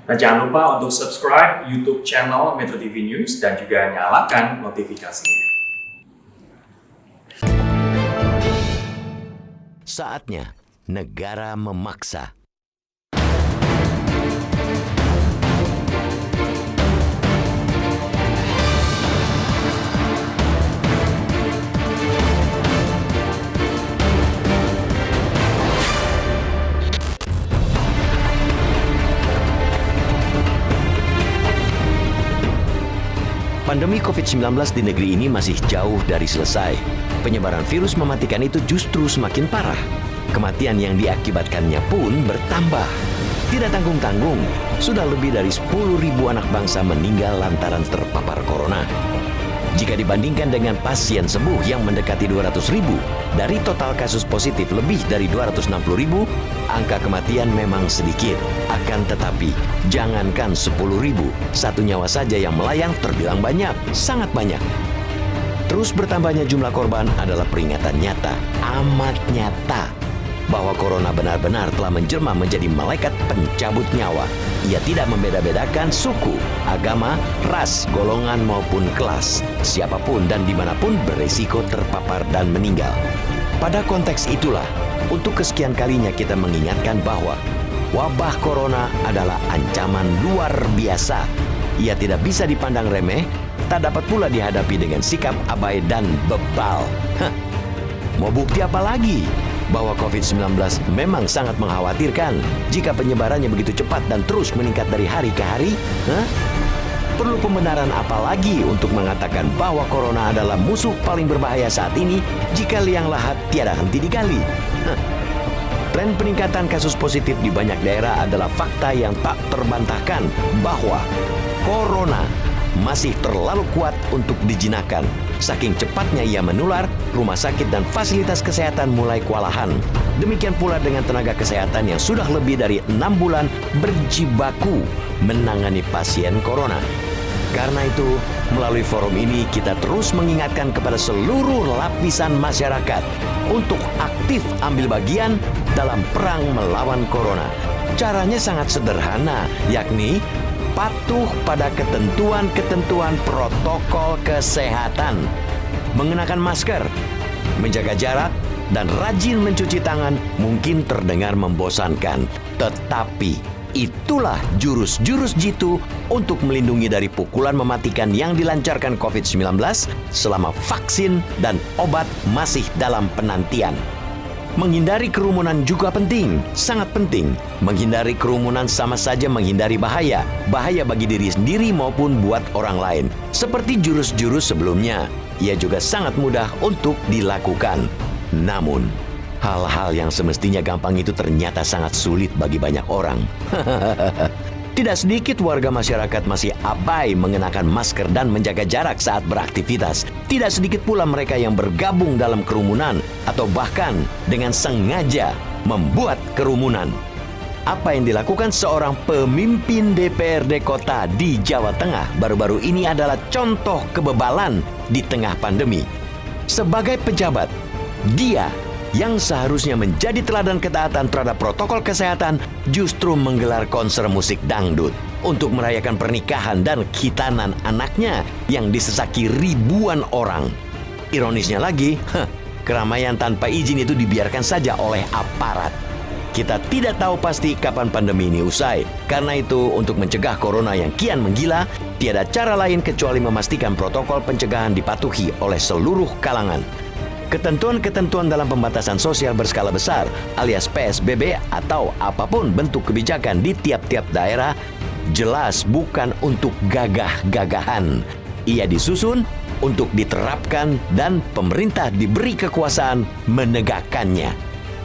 Dan jangan lupa untuk subscribe YouTube channel Metro TV News dan juga nyalakan notifikasinya. Saatnya negara memaksa. Pandemi COVID-19 di negeri ini masih jauh dari selesai. Penyebaran virus mematikan itu justru semakin parah. Kematian yang diakibatkannya pun bertambah. Tidak tanggung-tanggung, sudah lebih dari 10.000 anak bangsa meninggal lantaran terpapar corona. Jika dibandingkan dengan pasien sembuh yang mendekati 200.000, dari total kasus positif lebih dari 260.000, angka kematian memang sedikit. Akan tetapi, jangankan 10.000, satu nyawa saja yang melayang terbilang banyak, sangat banyak. Terus bertambahnya jumlah korban adalah peringatan nyata, amat nyata, bahwa corona benar-benar telah menjelma menjadi malaikat pencabut nyawa. Ia tidak membeda-bedakan suku, agama, ras, golongan maupun kelas. Siapapun dan dimanapun beresiko terpapar dan meninggal. Pada konteks itulah, untuk kesekian kalinya kita mengingatkan bahwa wabah corona adalah ancaman luar biasa. Ia tidak bisa dipandang remeh, tak dapat pula dihadapi dengan sikap abai dan bebal. Mau bukti apa lagi? Bahwa COVID-19 memang sangat mengkhawatirkan jika penyebarannya begitu cepat dan terus meningkat dari hari ke hari? Perlu pembenaran apa lagi untuk mengatakan bahwa corona adalah musuh paling berbahaya saat ini jika liang lahat tiada henti digali? Tren peningkatan kasus positif di banyak daerah adalah fakta yang tak terbantahkan bahwa corona masih terlalu kuat untuk dijinakkan. Saking cepatnya ia menular, rumah sakit dan fasilitas kesehatan mulai kewalahan. Demikian pula dengan tenaga kesehatan yang sudah lebih dari 6 bulan berjibaku menangani pasien corona. Karena itu, melalui forum ini kita terus mengingatkan kepada seluruh lapisan masyarakat untuk aktif ambil bagian dalam perang melawan corona. Caranya sangat sederhana, yakni patuh pada ketentuan-ketentuan protokol kesehatan, mengenakan masker, menjaga jarak, dan rajin mencuci tangan. Mungkin terdengar membosankan, tetapi itulah jurus-jurus jitu untuk melindungi dari pukulan mematikan yang dilancarkan COVID-19 selama vaksin dan obat masih dalam penantian. Menghindari kerumunan juga penting, sangat penting. Menghindari kerumunan sama saja menghindari bahaya. Bahaya bagi diri sendiri maupun buat orang lain. Seperti jurus-jurus sebelumnya, ia juga sangat mudah untuk dilakukan. Namun, hal-hal yang semestinya gampang itu ternyata sangat sulit bagi banyak orang. Tidak sedikit warga masyarakat masih abai mengenakan masker dan menjaga jarak saat beraktivitas. Tidak sedikit pula mereka yang bergabung dalam kerumunan atau bahkan dengan sengaja membuat kerumunan. Apa yang dilakukan seorang pemimpin DPRD kota di Jawa Tengah baru-baru ini adalah contoh kebebalan di tengah pandemi. Sebagai pejabat, dia yang seharusnya menjadi teladan ketaatan terhadap protokol kesehatan justru menggelar konser musik dangdut untuk merayakan pernikahan dan khitanan anaknya yang disesaki ribuan orang. Ironisnya lagi, keramaian tanpa izin itu dibiarkan saja oleh aparat. Kita tidak tahu pasti kapan pandemi ini usai. Karena itu, untuk mencegah corona yang kian menggila, tiada cara lain kecuali memastikan protokol pencegahan dipatuhi oleh seluruh kalangan. Ketentuan-ketentuan dalam pembatasan sosial berskala besar alias PSBB atau apapun bentuk kebijakan di tiap-tiap daerah jelas bukan untuk gagah-gagahan. Ia disusun untuk diterapkan dan pemerintah diberi kekuasaan menegakkannya.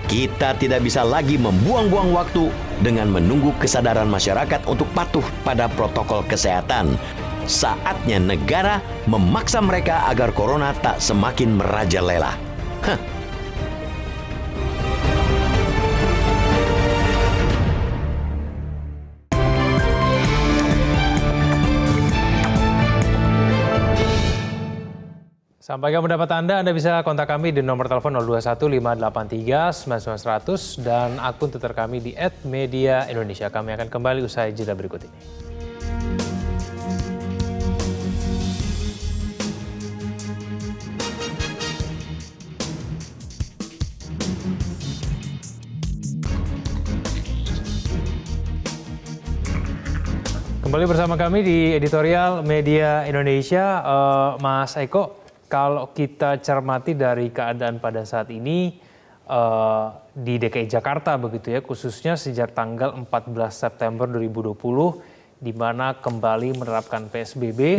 Kita tidak bisa lagi membuang-buang waktu dengan menunggu kesadaran masyarakat untuk patuh pada protokol kesehatan. Saatnya negara memaksa mereka agar corona tak semakin merajalela. Sampai kamu dapat Anda bisa kontak kami di nomor telepon 0215839900 dan akun Twitter kami di @mediaindonesia. Kami akan kembali usai jeda berikut ini. Kembali bersama kami di editorial Media Indonesia, Mas Eko. Kalau kita cermati dari keadaan pada saat ini di DKI Jakarta begitu ya, khususnya sejak tanggal 14 September 2020, di mana kembali menerapkan PSBB,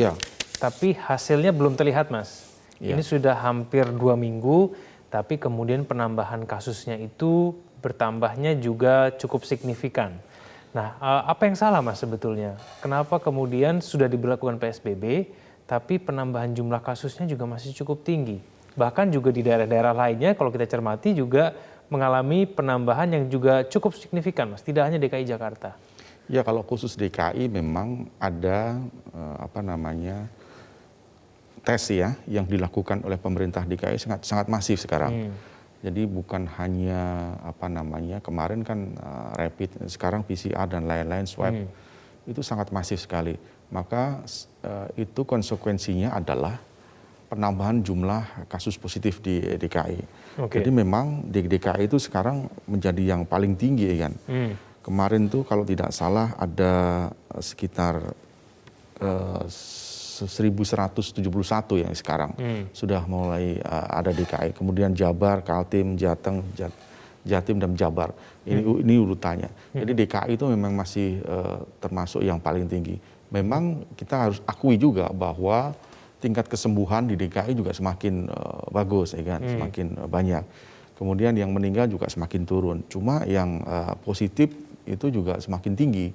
tapi hasilnya belum terlihat, Mas. Ini sudah hampir 2 minggu, tapi kemudian penambahan kasusnya itu bertambahnya juga cukup signifikan. Nah, apa yang salah, Mas, sebetulnya? Kenapa kemudian sudah diberlakukan PSBB, tapi penambahan jumlah kasusnya juga masih cukup tinggi? Bahkan juga di daerah-daerah lainnya, kalau kita cermati juga mengalami penambahan yang juga cukup signifikan, Mas. Tidak hanya DKI Jakarta. Ya, kalau khusus DKI memang ada tes ya yang dilakukan oleh pemerintah DKI sangat masif sekarang. Jadi bukan hanya kemarin kan rapid, sekarang PCR dan lain-lain swab itu sangat masif sekali. Maka itu konsekuensinya adalah penambahan jumlah kasus positif di DKI. Jadi memang di DKI itu sekarang menjadi yang paling tinggi kan. Kemarin tuh kalau tidak salah ada sekitar 1.171 yang sekarang sudah mulai ada DKI. Kemudian Jabar, Kaltim, Jateng, Jatim dan Jabar. Ini urutannya. Jadi DKI itu memang masih termasuk yang paling tinggi. Memang kita harus akui juga bahwa tingkat kesembuhan di DKI juga semakin bagus, ya kan? Semakin banyak. Kemudian yang meninggal juga semakin turun. Cuma yang positif itu juga semakin tinggi.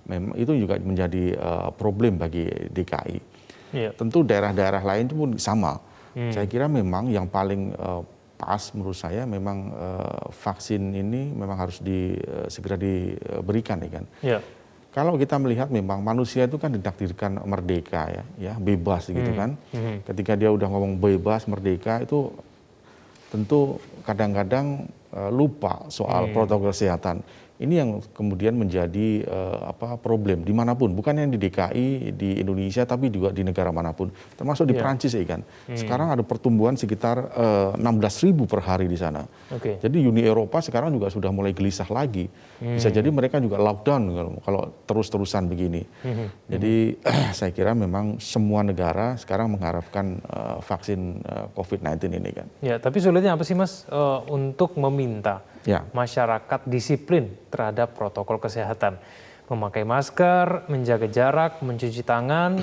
Memang itu juga menjadi problem bagi DKI. Tentu daerah-daerah lain pun sama. Saya kira memang yang paling pas menurut saya memang vaksin ini memang harus segera diberikan, ya kan. Kalau kita melihat memang manusia itu kan ditakdirkan merdeka ya bebas gitu kan. Ketika dia udah ngomong bebas merdeka itu tentu kadang-kadang lupa soal protokol kesehatan. Ini yang kemudian menjadi problem dimanapun, bukan yang di DKI, di Indonesia, tapi juga di negara manapun, termasuk di Perancis ya kan. Sekarang ada pertumbuhan sekitar 16.000 per hari di sana. Jadi Uni Eropa sekarang juga sudah mulai gelisah lagi. Bisa jadi mereka juga lockdown kalau terus-terusan begini. Jadi saya kira memang semua negara sekarang mengharapkan vaksin COVID-19 ini kan. Ya, tapi sulitnya apa sih, Mas, untuk meminta masyarakat disiplin terhadap protokol kesehatan, memakai masker, menjaga jarak, mencuci tangan,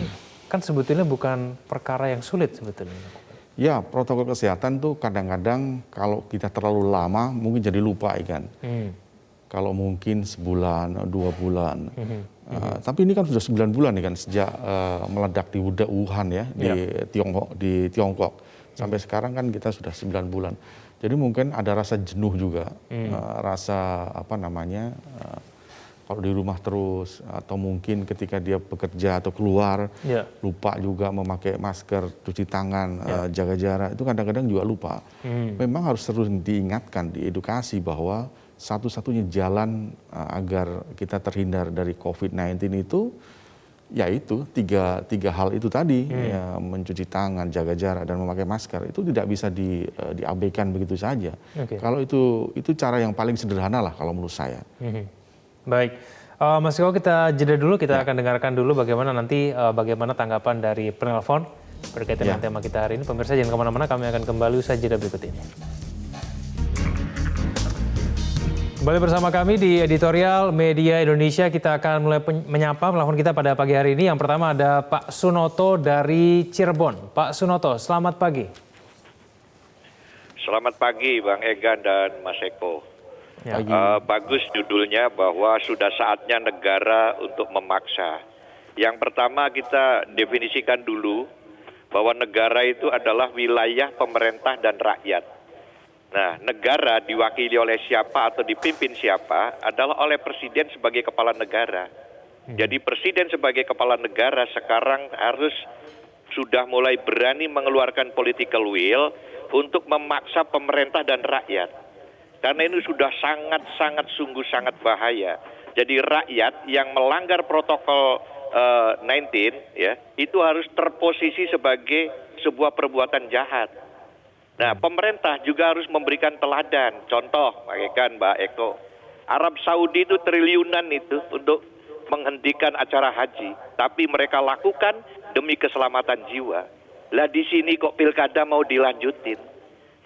kan sebetulnya bukan perkara yang sulit sebetulnya. Ya, protokol kesehatan tuh kadang-kadang kalau kita terlalu lama mungkin jadi lupa, kan. Kalau mungkin sebulan, 2 bulan. Tapi ini kan sudah 9 bulan kan sejak meledak di Wuhan ya di Tiongkok. Sampai sekarang kan kita sudah 9 bulan. Jadi mungkin ada rasa jenuh juga, rasa kalau di rumah terus, atau mungkin ketika dia bekerja atau keluar, lupa juga memakai masker, cuci tangan, jaga jarak, itu kadang-kadang juga lupa. Memang harus terus diingatkan, diedukasi bahwa satu-satunya jalan agar kita terhindar dari COVID-19 itu, yaitu tiga hal itu tadi, ya, mencuci tangan, jaga jarak, dan memakai masker. Itu tidak bisa diabaikan begitu saja. Kalau itu cara yang paling sederhana lah kalau menurut saya. Baik, Mas Eko, kita jeda dulu, kita akan dengarkan dulu bagaimana tanggapan dari penelpon berkaitan dengan tema kita hari ini. Pemirsa jangan kemana-mana, kami akan kembali usai jeda berikut ini. Kembali bersama kami di editorial Media Indonesia, kita akan mulai menyapa pelapor kita pada pagi hari ini. Yang pertama ada Pak Sunoto dari Cirebon. Pak Sunoto, selamat pagi. Selamat pagi Bang Egan dan Mas Eko. Bagus judulnya bahwa sudah saatnya negara untuk memaksa. Yang pertama kita definisikan dulu bahwa negara itu adalah wilayah pemerintah dan rakyat. Nah, negara diwakili oleh siapa atau dipimpin siapa adalah oleh presiden sebagai kepala negara. Jadi presiden sebagai kepala negara sekarang harus sudah mulai berani mengeluarkan political will untuk memaksa pemerintah dan rakyat. Karena ini sudah sangat sungguh sangat bahaya. Jadi rakyat yang melanggar protokol 19 ya, itu harus terposisi sebagai sebuah perbuatan jahat. Nah, pemerintah juga harus memberikan teladan. Contoh, Mbak Eko, Arab Saudi itu triliunan itu untuk menghentikan acara haji, tapi mereka lakukan demi keselamatan jiwa. Lah di sini kok pilkada mau dilanjutin,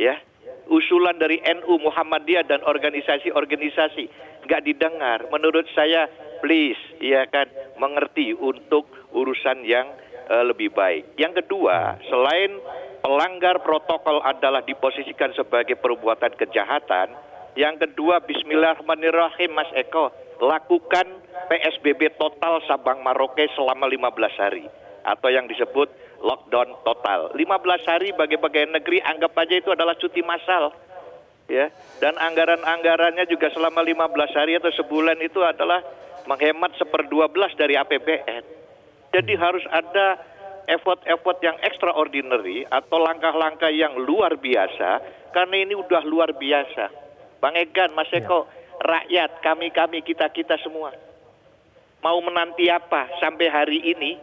ya? Usulan dari NU, Muhammadiyah dan organisasi-organisasi nggak didengar. Menurut saya, please, ya kan, mengerti untuk urusan yang lebih baik. Yang kedua, selain pelanggar protokol adalah diposisikan sebagai perbuatan kejahatan, yang kedua, bismillahirrahmanirrahim, Mas Eko, lakukan PSBB total Sabang Merauke selama 15 hari. Atau yang disebut lockdown total. 15 hari bagi pegawai negeri, anggap aja itu adalah cuti massal. Ya. Dan anggaran-anggarannya juga selama 15 hari atau sebulan itu adalah menghemat 1/12 dari APBN. Jadi harus ada effort-effort yang extraordinary atau langkah-langkah yang luar biasa, karena ini udah luar biasa. Bang Egan, Mas Eko, rakyat, kami, kita semua mau menanti apa sampai hari ini,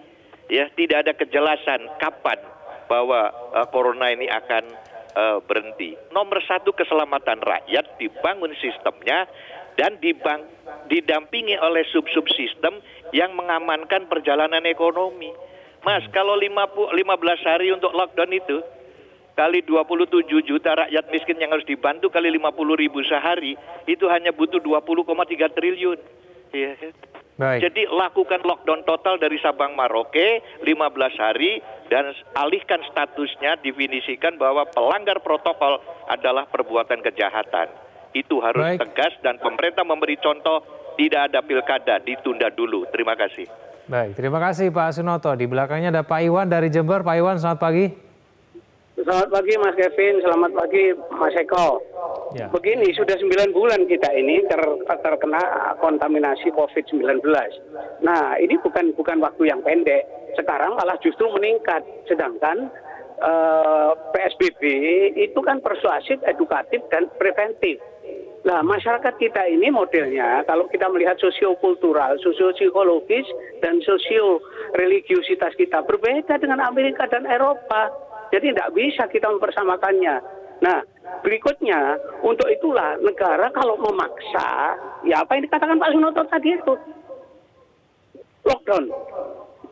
ya, tidak ada kejelasan kapan bahwa corona ini akan berhenti. Nomor satu, keselamatan rakyat, dibangun sistemnya dan didampingi oleh sub-sub sistem yang mengamankan perjalanan ekonomi. Mas, kalau 15 hari untuk lockdown itu, kali 27 juta rakyat miskin yang harus dibantu kali 50.000 sehari, itu hanya butuh 20,3 triliun. Ya. Baik. Jadi lakukan lockdown total dari Sabang Merauke 15 hari dan alihkan statusnya, definisikan bahwa pelanggar protokol adalah perbuatan kejahatan. Itu harus tegas dan pemerintah memberi contoh, tidak ada pilkada, ditunda dulu. Terima kasih. Baik, terima kasih Pak Sunoto. Di belakangnya ada Pak Iwan dari Jember. Pak Iwan, selamat pagi. Selamat pagi Mas Kevin, selamat pagi Mas Eko. Ya. Begini, sudah 9 bulan kita ini terkena kontaminasi COVID-19. Nah, ini bukan waktu yang pendek. Sekarang malah justru meningkat. Sedangkan PSBB itu kan persuasif, edukatif, dan preventif. Nah, masyarakat kita ini modelnya, kalau kita melihat sosiokultural, sosiopsikologis, dan sosio-religiositas kita berbeda dengan Amerika dan Eropa. Jadi tidak bisa kita mempersamakannya. Nah, berikutnya, untuk itulah negara kalau memaksa, ya apa yang dikatakan Pak Sunoto tadi itu, lockdown.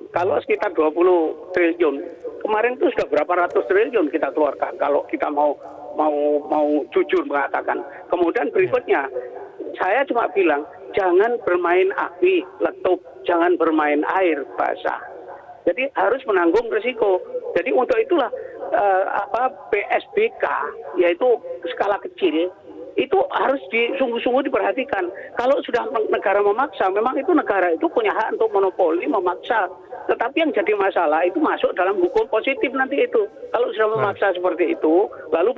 Kalau sekitar 20 triliun, kemarin itu sudah berapa ratus triliun kita keluarkan, kalau kita mau jujur mengatakan. Kemudian berikutnya, saya cuma bilang, jangan bermain api, letup, jangan bermain air basah. Jadi harus menanggung risiko. Jadi untuk itulah PSBK, yaitu skala kecil, itu harus sungguh-sungguh diperhatikan. Kalau sudah negara memaksa, memang itu negara itu punya hak untuk monopoli memaksa. Tetapi yang jadi masalah itu masuk dalam hukum positif nanti itu. Kalau sudah memaksa seperti itu, lalu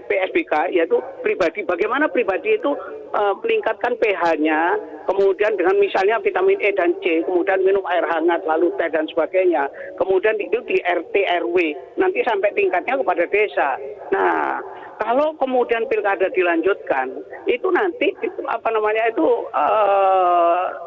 PSBK, yaitu pribadi, bagaimana pribadi itu meningkatkan pH-nya, kemudian dengan misalnya vitamin E dan C, kemudian minum air hangat, lalu teh dan sebagainya, kemudian itu di RT RW, nanti sampai tingkatnya kepada desa. Nah, kalau kemudian pilkada dilanjutkan, itu nanti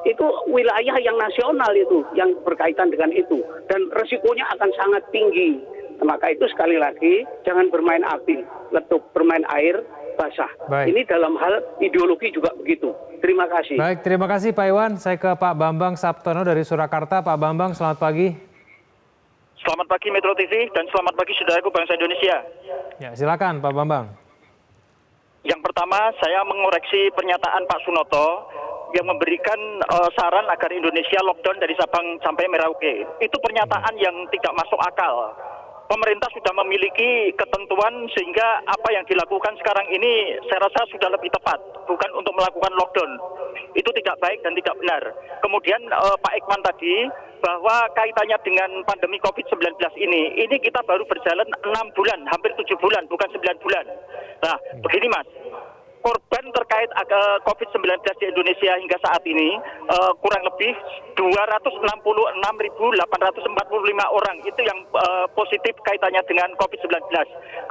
itu wilayah yang nasional itu yang berkaitan dengan itu, dan resikonya akan sangat tinggi. Maka itu sekali lagi jangan bermain api, letup, bermain air basah. Baik. Ini dalam hal ideologi juga begitu. Terima kasih. Baik, terima kasih Pak Iwan. Saya ke Pak Bambang Saptono dari Surakarta. Pak Bambang, selamat pagi. Selamat pagi Metro TV dan selamat pagi saudaraku bangsa Indonesia. Ya, silakan Pak Bambang. Yang pertama, saya mengoreksi pernyataan Pak Sunoto yang memberikan saran agar Indonesia lockdown dari Sabang sampai Merauke. Itu pernyataan yang tidak masuk akal. Pemerintah sudah memiliki ketentuan sehingga apa yang dilakukan sekarang ini saya rasa sudah lebih tepat, bukan untuk melakukan lockdown. Itu tidak baik dan tidak benar. Kemudian Pak Ekman tadi, bahwa kaitannya dengan pandemi COVID-19 ini kita baru berjalan 6 bulan, hampir 7 bulan, bukan 9 bulan. Nah, begini Mas, korban terkait COVID-19 di Indonesia hingga saat ini kurang lebih 266.845 orang itu yang positif kaitannya dengan COVID-19.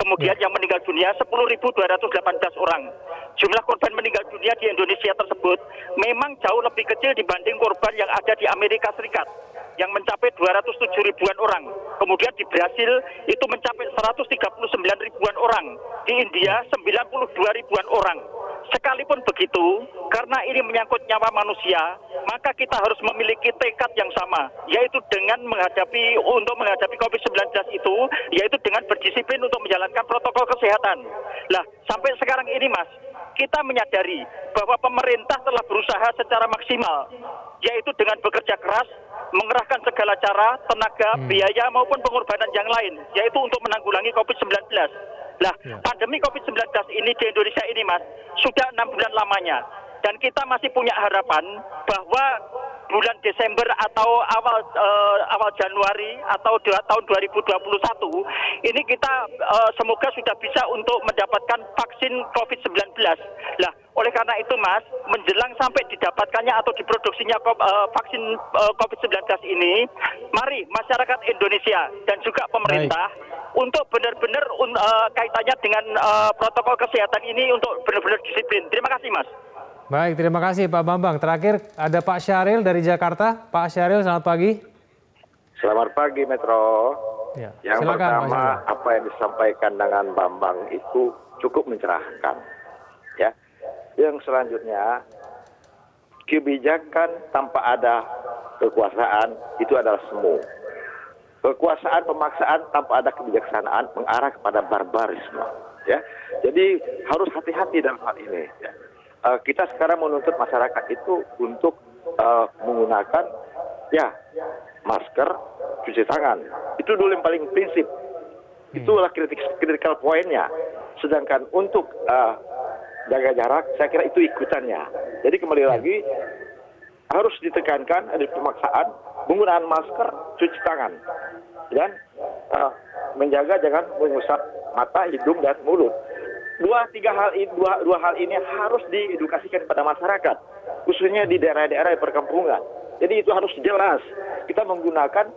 Kemudian yang meninggal dunia 10.218 orang. Jumlah korban meninggal dunia di Indonesia tersebut memang jauh lebih kecil dibanding korban yang ada di Amerika Serikat yang mencapai 207 ribuan orang. Kemudian di Brasil itu mencapai 139 ribuan orang. Di India 92 ribuan orang. Sekalipun begitu, karena ini menyangkut nyawa manusia, maka kita harus memiliki tekad yang sama, yaitu dengan menghadapi COVID-19 itu, yaitu dengan berdisiplin untuk menjalankan protokol kesehatan. Lah, sampai sekarang ini Mas, kita menyadari bahwa pemerintah telah berusaha secara maksimal, yaitu dengan bekerja keras, mengerahkan segala cara, tenaga, biaya maupun pengorbanan yang lain, yaitu untuk menanggulangi COVID-19. Nah, pandemi COVID-19 ini di Indonesia ini Mas, sudah 6 bulan lamanya. Dan kita masih punya harapan bahwa bulan Desember atau awal Januari atau tahun 2021 ini kita semoga sudah bisa untuk mendapatkan vaksin COVID-19. Nah, oleh karena itu Mas, menjelang sampai didapatkannya atau diproduksinya vaksin COVID-19 ini, mari masyarakat Indonesia dan juga pemerintah untuk benar-benar kaitannya dengan protokol kesehatan ini untuk benar-benar disiplin. Terima kasih Mas. Baik, terima kasih Pak Bambang. Terakhir ada Pak Syahril dari Jakarta. Pak Syahril, selamat pagi. Selamat pagi Metro. Ya, yang silakan, pertama apa yang disampaikan dengan Bambang itu cukup mencerahkan. Ya. Yang selanjutnya kebijakan tanpa ada kekuasaan itu adalah semu. Kekuasaan pemaksaan tanpa ada kebijaksanaan mengarah kepada barbarisme. Ya. Jadi harus hati-hati dalam hal ini. Ya. Kita sekarang menuntut masyarakat itu untuk menggunakan masker, cuci tangan. Itu dulu yang paling prinsip. Itulah critical point-nya. Sedangkan untuk jaga jarak, saya kira itu ikutannya. Jadi kembali lagi harus ditekankan ada pemaksaan penggunaan masker, cuci tangan, dan menjaga jangan mengusap mata, hidung dan mulut. Dua hal ini harus diedukasikan kepada masyarakat, khususnya di daerah-daerah perkampungan. Jadi itu harus jelas. Kita menggunakan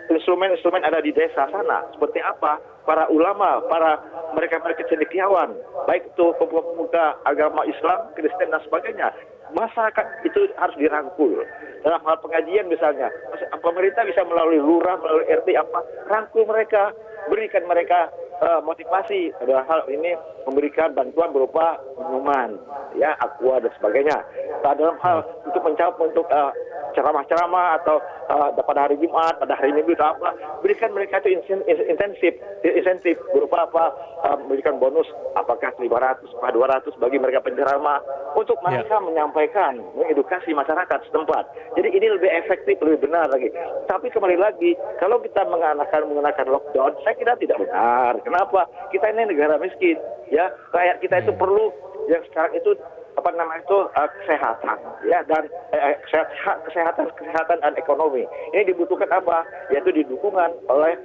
instrumen-instrumen ada di desa sana. Seperti apa? Para ulama, para mereka cendekiawan, baik itu pemuka agama Islam, Kristen dan sebagainya. Masyarakat itu harus dirangkul. Dalam hal pengajian misalnya, pemerintah bisa melalui lurah, melalui RT rangkul mereka, berikan mereka motivasi. Dalam hal ini memberikan bantuan berupa minuman, aqua dan sebagainya. Dalam hal untuk ceramah-ceramah atau pada hari Jumat, pada hari Minggu atau berikan mereka itu insentif berupa memberikan bonus apakah 500 atau 200 bagi mereka penceramah untuk mereka menyampaikan, mengedukasi masyarakat setempat. Jadi ini lebih efektif, lebih benar lagi. Tapi kembali lagi, kalau kita menggunakan lockdown, saya kira tidak benar. Kenapa? Kita ini negara miskin, rakyat kita itu perlu yang sekarang itu kesehatan, dan kesehatan dan ekonomi. Ini dibutuhkan apa? Yaitu didukungan oleh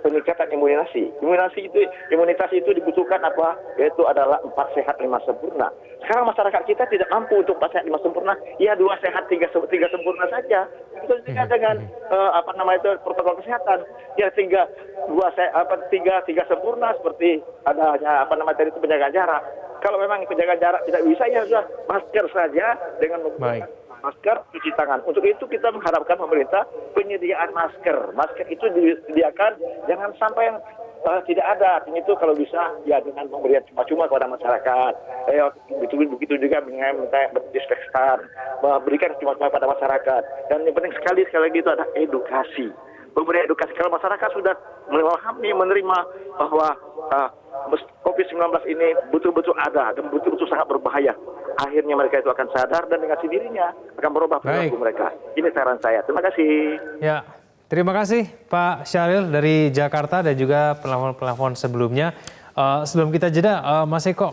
peningkatan imunitas itu dibutuhkan apa? Yaitu adalah 4 sehat 5 sempurna. Sekarang masyarakat kita tidak mampu untuk 4 sehat 5 sempurna. 2 sehat 3 sempurna saja. Itu dengan protokol kesehatan. Tinggal 3 sempurna seperti adanya tadi itu penjaga jarak. Kalau memang penjaga jarak tidak bisa, ya sudah masker saja dengan menggunakan masker, cuci tangan. Untuk itu kita mengharapkan pemerintah penyediaan masker. Masker itu disediakan, jangan sampai yang tidak ada. Artinya itu kalau bisa dengan pemberian cuma-cuma kepada masyarakat. Begitu juga minta disinfektan, berikan cuma-cuma pada masyarakat. Dan yang penting sekali lagi itu ada edukasi. Memberi edukasi kalau masyarakat sudah memahami, menerima bahwa COVID-19 ini betul-betul ada dan betul-betul sangat berbahaya. Akhirnya mereka itu akan sadar dan dengan sendirinya akan berubah perilaku mereka. Ini saran saya. Terima kasih. Ya, terima kasih Pak Syahril dari Jakarta dan juga penelpon-penelpon sebelumnya. Sebelum kita jeda, Mas Eko,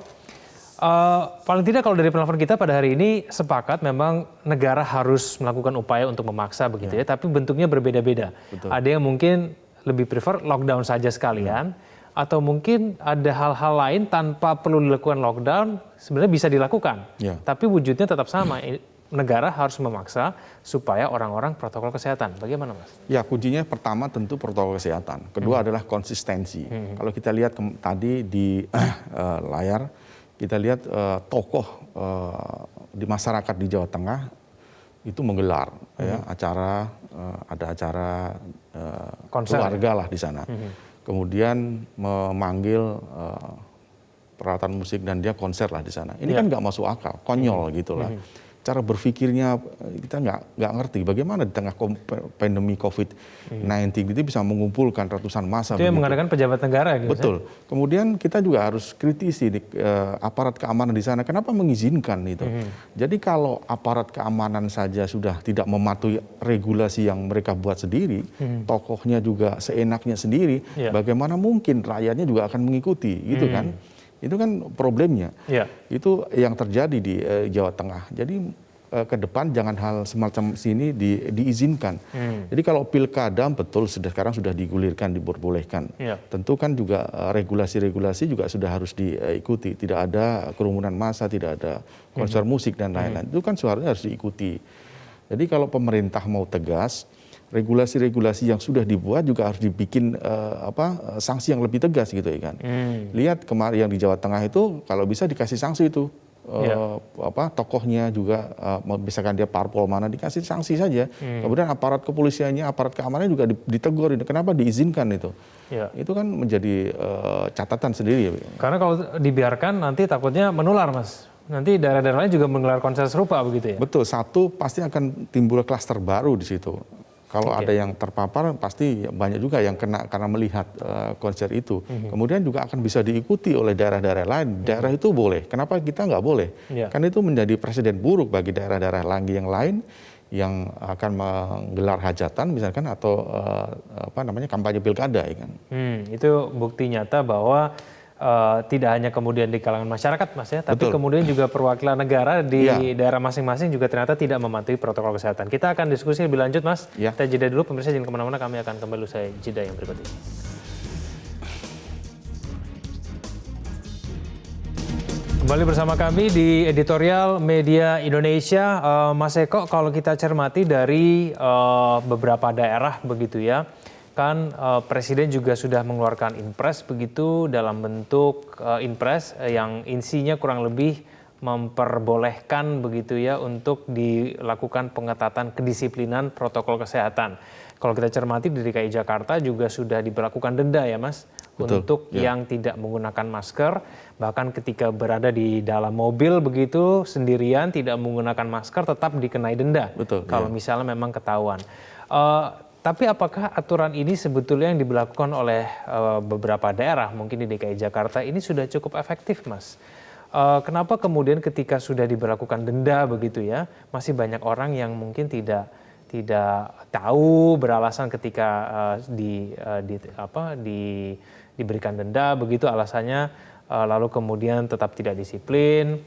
paling tidak kalau dari penelpon kita pada hari ini sepakat memang negara harus melakukan upaya untuk memaksa begitu ya, tapi bentuknya berbeda-beda. Ada yang mungkin lebih prefer lockdown saja sekalian. atau mungkin ada hal-hal lain tanpa perlu dilakukan lockdown sebenarnya bisa dilakukan. Ya. Tapi wujudnya tetap sama. Negara harus memaksa supaya orang-orang protokol kesehatan. Bagaimana, Mas? Ya, kuncinya pertama tentu protokol kesehatan. Kedua adalah konsistensi. Kalau kita lihat tadi di layar, kita lihat tokoh di masyarakat di Jawa Tengah itu menggelar ya, acara, ada acara keluarga lah di sana. Kemudian memanggil peralatan musik dan dia konser lah di sana. Ini kan nggak masuk akal, konyol gitulah. Cara berpikirnya kita nggak ngerti bagaimana di tengah pandemi COVID-19 itu bisa mengumpulkan ratusan massa. Itu yang mengadakan pejabat negara gitu. Betul. Kemudian kita juga harus kritisi aparat keamanan di sana. Kenapa mengizinkan itu? Jadi kalau aparat keamanan saja sudah tidak mematuhi regulasi yang mereka buat sendiri, tokohnya juga seenaknya sendiri, bagaimana mungkin rakyatnya juga akan mengikuti, gitu kan? Itu kan problemnya. Itu yang terjadi di Jawa Tengah. Jadi ke depan jangan hal semacam sini diizinkan. Jadi kalau pilkada betul sekarang sudah digulirkan, diperbolehkan. Tentu kan juga regulasi-regulasi juga sudah harus diikuti. Tidak ada kerumunan massa, tidak ada konser musik dan lain-lain. Itu kan seharusnya harus diikuti. Jadi kalau pemerintah mau tegas, regulasi-regulasi yang sudah dibuat juga harus dibikin sanksi yang lebih tegas gitu ya kan. Lihat kemarin yang di Jawa Tengah itu kalau bisa dikasih sanksi itu tokohnya juga misalkan dia parpol mana dikasih sanksi saja. Kemudian aparat kepolisiannya, aparat keamanannya juga ditegur. Kenapa diizinkan itu? Itu kan menjadi catatan sendiri. Karena kalau dibiarkan nanti takutnya menular, Mas. Nanti daerah-daerah lain juga menggelar konser serupa begitu ya? Betul, satu pasti akan timbul klaster baru di situ. Kalau ada yang terpapar pasti banyak juga yang kena karena melihat konser itu. Kemudian juga akan bisa diikuti oleh daerah-daerah lain. Daerah itu boleh, kenapa kita nggak boleh? Kan itu menjadi presiden buruk bagi daerah-daerah lagi yang lain yang akan menggelar hajatan misalkan atau kampanye pilkada ya kan. Itu bukti nyata bahwa tidak hanya kemudian di kalangan masyarakat, Mas ya, tapi kemudian juga perwakilan negara di daerah masing-masing juga ternyata tidak mematuhi protokol kesehatan. Kita akan diskusi lebih lanjut, Mas. Kita jeda dulu, pemirsa jangan kemana-mana, kami akan kembali usai jeda yang berikut ini. Kembali bersama kami di editorial Media Indonesia. Mas Eko, kalau kita cermati dari beberapa daerah begitu ya, kan Presiden juga sudah mengeluarkan impres begitu dalam bentuk impres yang isinya kurang lebih memperbolehkan begitu ya untuk dilakukan pengetatan kedisiplinan protokol kesehatan. Kalau kita cermati di DKI Jakarta juga sudah diberlakukan denda ya Mas. Betul, untuk yang tidak menggunakan masker, bahkan ketika berada di dalam mobil begitu sendirian tidak menggunakan masker tetap dikenai denda. Betul, kalau misalnya memang ketahuan. Tapi apakah aturan ini sebetulnya yang diberlakukan oleh beberapa daerah, mungkin di DKI Jakarta ini sudah cukup efektif, Mas? Kenapa kemudian ketika sudah diberlakukan denda begitu ya, masih banyak orang yang mungkin tidak tahu beralasan ketika diberikan denda begitu alasannya, lalu kemudian tetap tidak disiplin,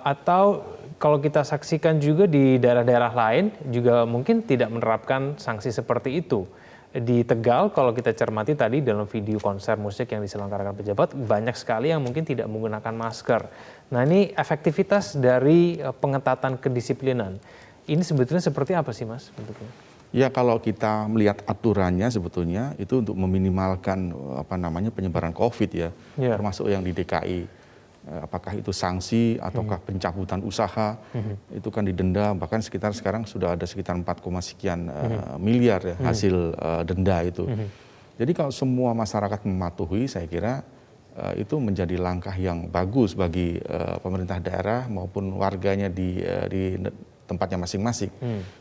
atau kalau kita saksikan juga di daerah-daerah lain juga mungkin tidak menerapkan sanksi seperti itu. Di Tegal kalau kita cermati tadi dalam video konser musik yang diselenggarakan pejabat banyak sekali yang mungkin tidak menggunakan masker. Nah ini efektivitas dari pengetatan kedisiplinan. Ini sebetulnya seperti apa sih Mas bentuknya? Ya kalau kita melihat aturannya sebetulnya itu untuk meminimalkan penyebaran COVID ya, termasuk yang di DKI. Apakah itu sanksi ataukah pencabutan usaha, itu kan didenda, bahkan sekarang sudah ada sekitar 4, sekian miliar ya, hasil denda itu. Jadi kalau semua masyarakat mematuhi, saya kira itu menjadi langkah yang bagus bagi pemerintah daerah maupun warganya di tempatnya masing-masing.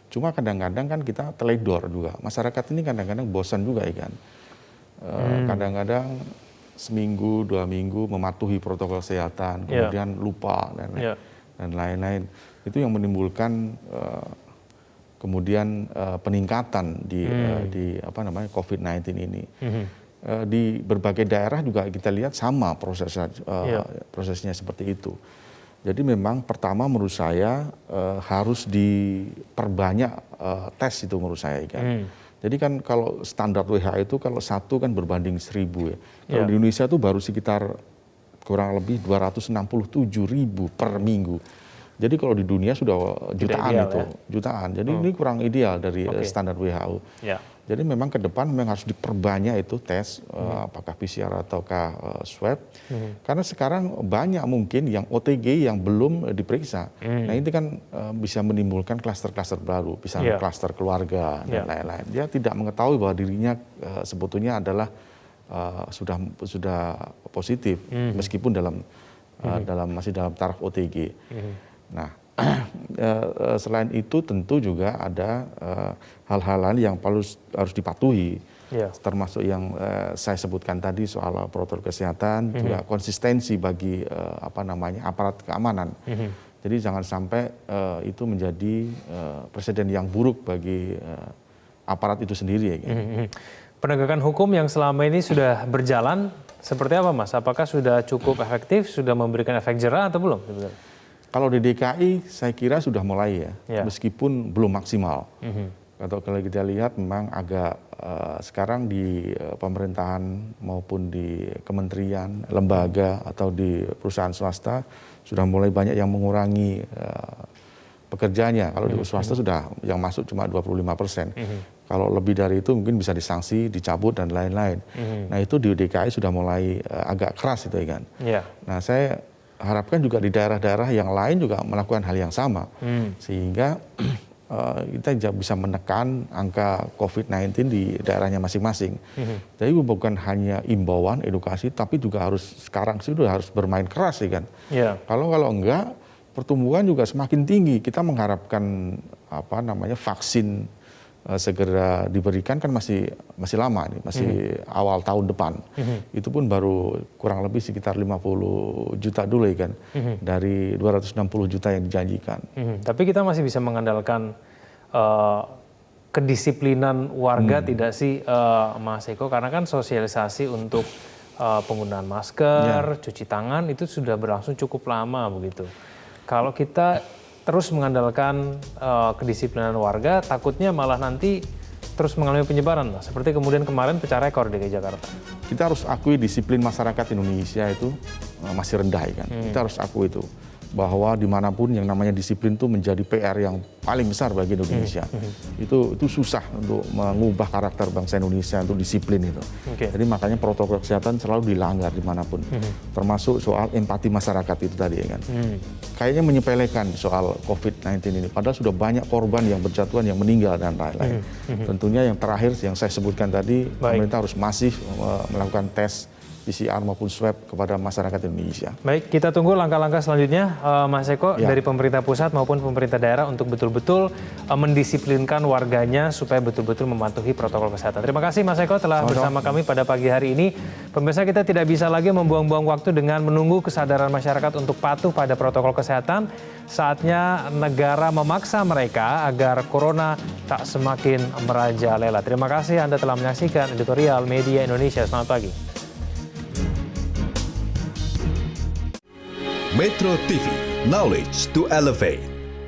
Cuma kadang-kadang kan kita teledor juga, masyarakat ini kadang-kadang bosan juga ya kan. Kadang-kadang seminggu, 2 minggu mematuhi protokol kesehatan, kemudian lupa dan lain-lain. Itu yang menimbulkan kemudian peningkatan di COVID-19 ini. Di berbagai daerah juga kita lihat sama prosesnya seperti itu. Jadi memang pertama menurut saya harus diperbanyak tes itu menurut saya kan. Jadi kan kalau standar WHO itu kalau 1 kan berbanding 1000 ya. Kalau Ya. di Indonesia itu baru sekitar kurang lebih 267.000 per minggu. Jadi kalau di dunia sudah jutaan ideal, itu, ya? jutaan. Jadi ini kurang ideal dari standar WHO. Ya. Jadi memang ke depan memang harus diperbanyak itu tes, apakah PCR ataukah swab. Karena sekarang banyak mungkin yang OTG yang belum diperiksa. Nah ini kan bisa menimbulkan klaster-klaster baru, misalnya klaster keluarga dan lain-lain. Dia tidak mengetahui bahwa dirinya sebetulnya adalah sudah positif, meskipun masih dalam taraf OTG. Nah, selain itu tentu juga ada hal-hal lain yang harus dipatuhi, termasuk yang saya sebutkan tadi soal protokol kesehatan, juga konsistensi bagi aparat keamanan. Jadi jangan sampai itu menjadi presiden yang buruk bagi aparat itu sendiri. Penegakan hukum yang selama ini sudah berjalan seperti apa, Mas? Apakah sudah cukup efektif, sudah memberikan efek jerah atau belum? Kalau di DKI saya kira sudah mulai ya, meskipun belum maksimal. Atau kalau kita lihat memang agak sekarang di pemerintahan maupun di kementerian, lembaga atau di perusahaan swasta sudah mulai banyak yang mengurangi pekerjanya. Kalau di swasta sudah yang masuk cuma 25%. Kalau lebih dari itu mungkin bisa disanksi, dicabut dan lain-lain. Nah itu di DKI sudah mulai agak keras itu kan. Nah saya harapkan juga di daerah-daerah yang lain juga melakukan hal yang sama. Sehingga kita bisa menekan angka COVID-19 di daerahnya masing-masing. Jadi bukan hanya imbauan, edukasi, tapi juga sekarang sudah harus bermain keras kan. Kalau enggak, pertumbuhan juga semakin tinggi. Kita mengharapkan vaksin segera diberikan kan masih lama nih, masih awal tahun depan. Itu pun baru kurang lebih sekitar 50 juta dulu kan, dari 260 juta yang dijanjikan. Tapi kita masih bisa mengandalkan kedisiplinan warga tidak sih, Mas Eko? Karena kan sosialisasi untuk penggunaan masker, cuci tangan itu sudah berlangsung cukup lama begitu. Kalau kita terus mengandalkan kedisiplinan warga, takutnya malah nanti terus mengalami penyebaran, Mas. Seperti kemudian kemarin pecah rekor di DKI Jakarta. Kita harus akui disiplin masyarakat Indonesia itu masih rendah kan. Kita harus akui itu. Bahwa dimanapun yang namanya disiplin itu menjadi PR yang paling besar bagi Indonesia. Itu susah untuk mengubah karakter bangsa Indonesia untuk disiplin itu. Jadi makanya protokol kesehatan selalu dilanggar dimanapun. Termasuk soal empati masyarakat itu tadi kan. Kayaknya menyepelekan soal COVID-19 ini. Padahal sudah banyak korban yang berjatuhan, yang meninggal dan lain-lain. Tentunya yang terakhir yang saya sebutkan tadi, pemerintah harus masif melakukan tes PCR maupun swab kepada masyarakat Indonesia. Baik, kita tunggu langkah-langkah selanjutnya, Mas Eko, dari pemerintah pusat maupun pemerintah daerah untuk betul-betul mendisiplinkan warganya supaya betul-betul mematuhi protokol kesehatan. Terima kasih Mas Eko telah bersama kami pada pagi hari ini. Pemirsa, kita tidak bisa lagi membuang-buang waktu dengan menunggu kesadaran masyarakat untuk patuh pada protokol kesehatan. Saatnya negara memaksa mereka agar corona tak semakin merajalela. Terima kasih Anda telah menyaksikan editorial Media Indonesia. Selamat pagi. Metro TV, knowledge to elevate.